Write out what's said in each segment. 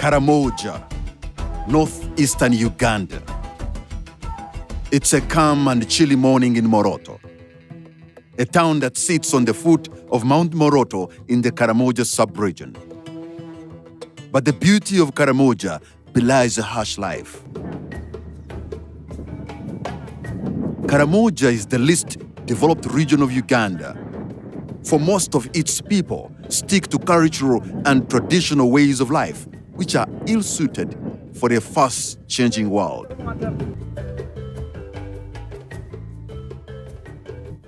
Karamoja, northeastern Uganda. It's a calm and chilly morning in Moroto, a town that sits on the foot of Mount Moroto in the Karamoja sub-region. But the beauty of Karamoja belies a harsh life. Karamoja is the least developed region of Uganda. For most of its people stick to cultural and traditional ways of life, which are ill-suited for a fast-changing world.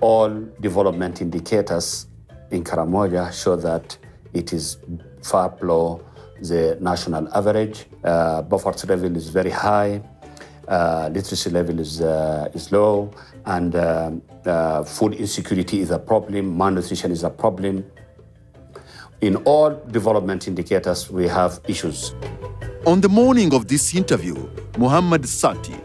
All development indicators in Karamoja show that it is far below the national average. Poverty level is very high, literacy level is low, and food insecurity is a problem, malnutrition is a problem. In all development indicators, we have issues. On the morning of this interview, Muhammad Sati,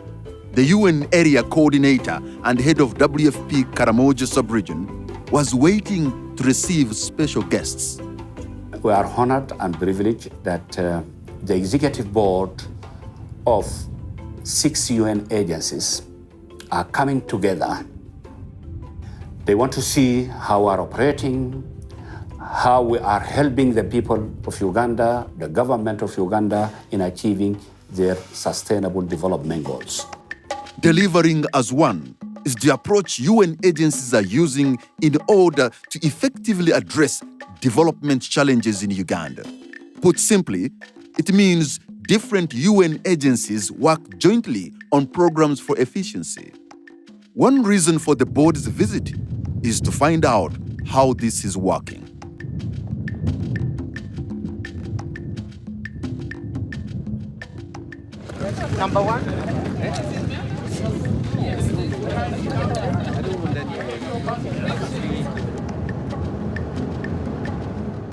the UN area coordinator and head of WFP Karamoja sub-region, was waiting to receive special guests. We are honored and privileged that the executive board of 6 UN agencies are coming together. They want to see how we are operating, how we are helping the people of Uganda, the government of Uganda, in achieving their sustainable development goals. Delivering as one is the approach UN agencies are using in order to effectively address development challenges in Uganda. Put simply, it means different UN agencies work jointly on programs for efficiency. One reason for the board's visit is to find out how this is working. Number one.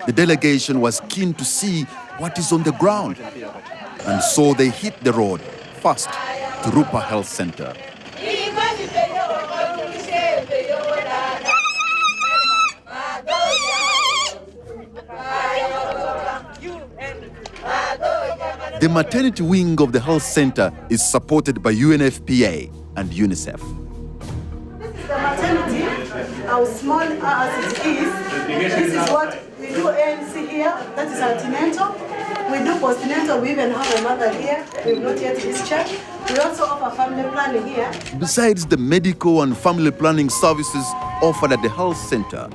The delegation was keen to see what is on the ground, and so they hit the road first to Rupa Health Center. The maternity wing of the health center is supported by UNFPA and UNICEF. This is the maternity, how small as it is. This is what we do ANC here, that is antenatal. We do postnatal, we even have a mother here, we've not yet discharged. We also offer family planning here. Besides the medical and family planning services offered at the health center,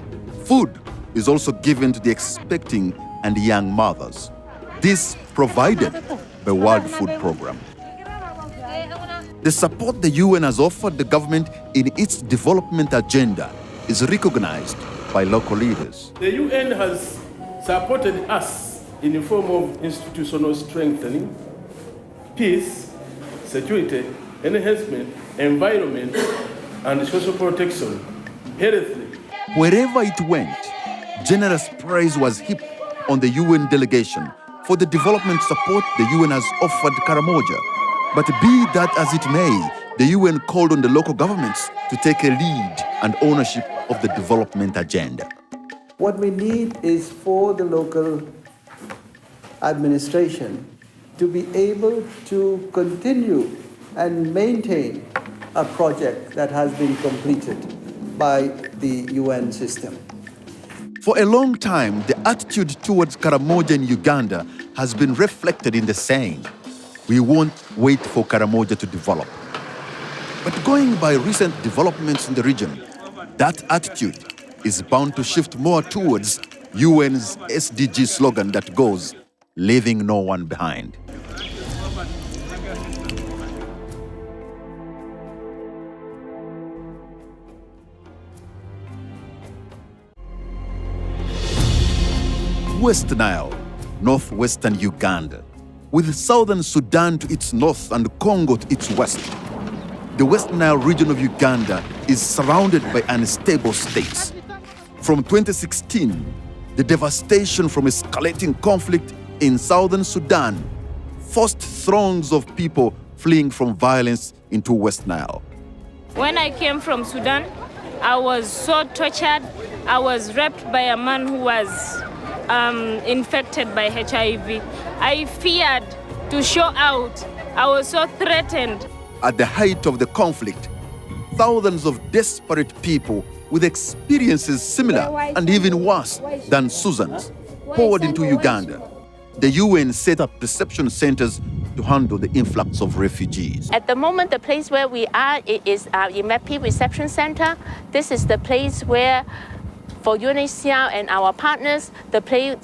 food is also given to the expecting and young mothers. This provided by World Food Programme. The support the UN has offered the government in its development agenda is recognized by local leaders. The UN has supported us in the form of institutional strengthening, peace, security, enhancement, environment, and social protection, health. Wherever it went, generous praise was heaped on the UN delegation for the development support the UN has offered Karamoja. But be that as it may, the UN called on the local governments to take a lead and ownership of the development agenda. What we need is for the local administration to be able to continue and maintain a project that has been completed by the UN system. For a long time, the attitude towards Karamoja in Uganda has been reflected in the saying, "We won't wait for Karamoja to develop." But going by recent developments in the region, that attitude is bound to shift more towards UN's SDG slogan that goes, "Leaving no one behind." West Nile, northwestern Uganda, with southern Sudan to its north and Congo to its west. The West Nile region of Uganda is surrounded by unstable states. From 2016, the devastation from escalating conflict in southern Sudan forced throngs of people fleeing from violence into West Nile. When I came from Sudan, I was so tortured. I was raped by a man who was infected by HIV. I feared to show out. I was so threatened. At the height of the conflict, thousands of desperate people with experiences similar and even worse than Susan's poured into Uganda. The UN set up reception centers to handle the influx of refugees. At the moment, the place where we are is Imepi Reception Center. This is the place where, for UNHCR and our partners, the place,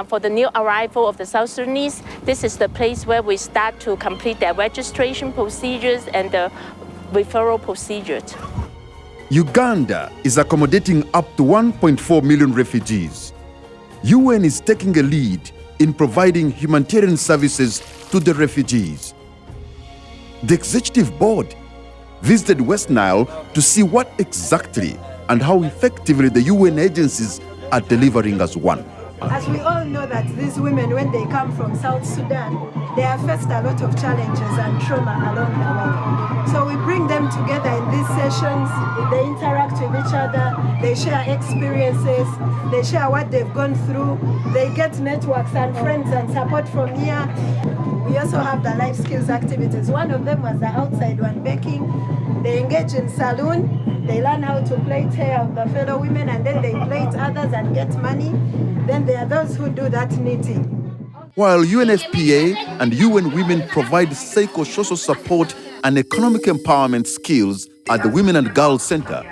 for the new arrival of the South Sudanese, this is the place where we start to complete their registration procedures and the referral procedures. Uganda is accommodating up to 1.4 million refugees. UN is taking a lead in providing humanitarian services to the refugees. The executive board visited West Nile to see what exactly and how effectively the UN agencies are delivering as one. As we all know that these women, when they come from South Sudan, they have faced a lot of challenges and trauma along the way. So we bring them together in these sessions, they interact with each other, they share experiences, they share what they've gone through, they get networks and friends and support from here. We also have the life skills activities. One of them was the outside one, baking. They engage in saloon, they learn how to plait hair of the fellow women, and then they plait others and get money. Then there are those who do that knitting. While UNFPA and UN Women provide psychosocial support and economic empowerment skills at the Women and Girls Center,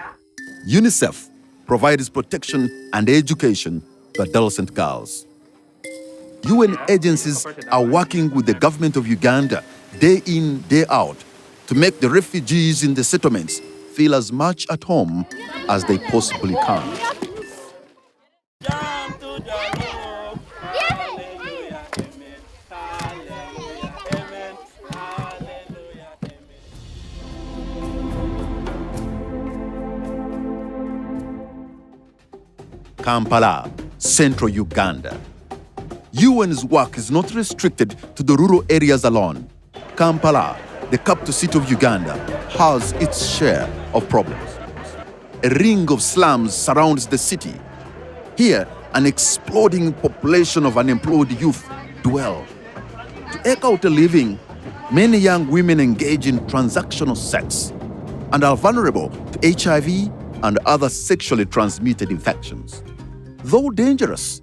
UNICEF provides protection and education to adolescent girls. UN agencies are working with the government of Uganda day in, day out to make the refugees in the settlements feel as much at home as they possibly can. Kampala, central Uganda. UN's work is not restricted to the rural areas alone. Kampala, the capital city of Uganda, has its share of problems. A ring of slums surrounds the city. Here, an exploding population of unemployed youth dwell. To eke out a living, many young women engage in transactional sex and are vulnerable to HIV and other sexually transmitted infections. Though dangerous,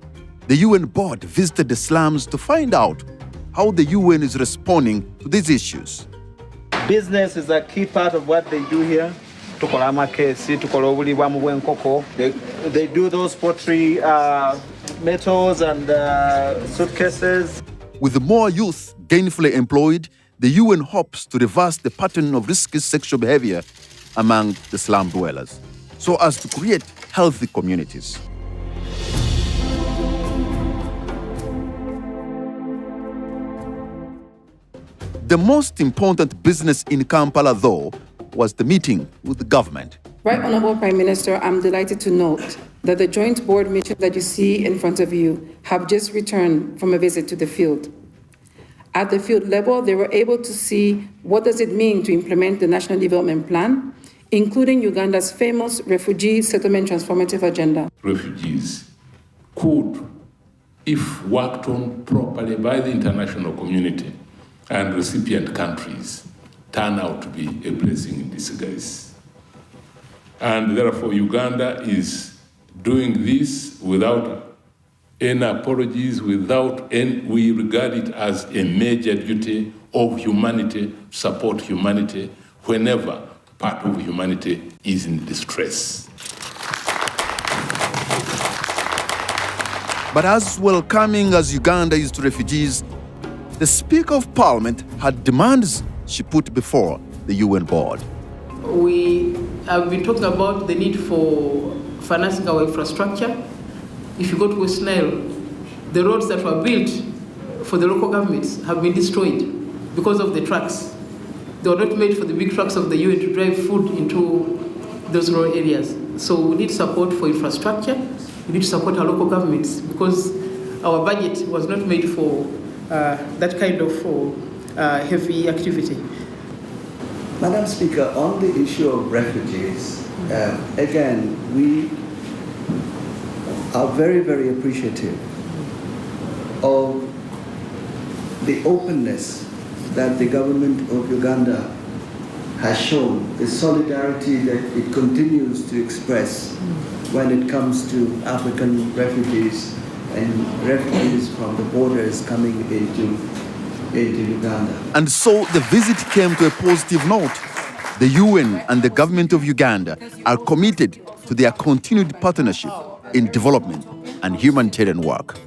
the UN board visited the slums to find out how the UN is responding to these issues. Business is a key part of what they do here. They do those pottery metals and suitcases. With more youth gainfully employed, the UN hopes to reverse the pattern of risky sexual behavior among the slum dwellers, so as to create healthy communities. The most important business in Kampala, though, was the meeting with the government. Right Honorable Prime Minister, I'm delighted to note that the joint board meeting that you see in front of you have just returned from a visit to the field. At the field level, they were able to see what does it mean to implement the National Development Plan, including Uganda's famous Refugee Settlement Transformative Agenda. Refugees could, if worked on properly by the international community and recipient countries, turn out to be a blessing in disguise. And therefore, Uganda is doing this without any apologies, we regard it as a major duty of humanity, support humanity whenever part of humanity is in distress. But as welcoming as Uganda is to refugees, the Speaker of Parliament had demands she put before the UN board. We have been talking about the need for financing our infrastructure. If you go to West Nile, the roads that were built for the local governments have been destroyed because of the trucks. They were not made for the big trucks of the UN to drive food into those rural areas. So we need support for infrastructure. We need to support our local governments because our budget was not made for that kind of heavy activity. Madam Speaker, on the issue of refugees, again, we are very, very appreciative of the openness that the government of Uganda has shown, the solidarity that it continues to express when it comes to African refugees and refugees from the borders coming into Uganda. And so the visit came to a positive note. The UN and the government of Uganda are committed to their continued partnership in development and humanitarian work.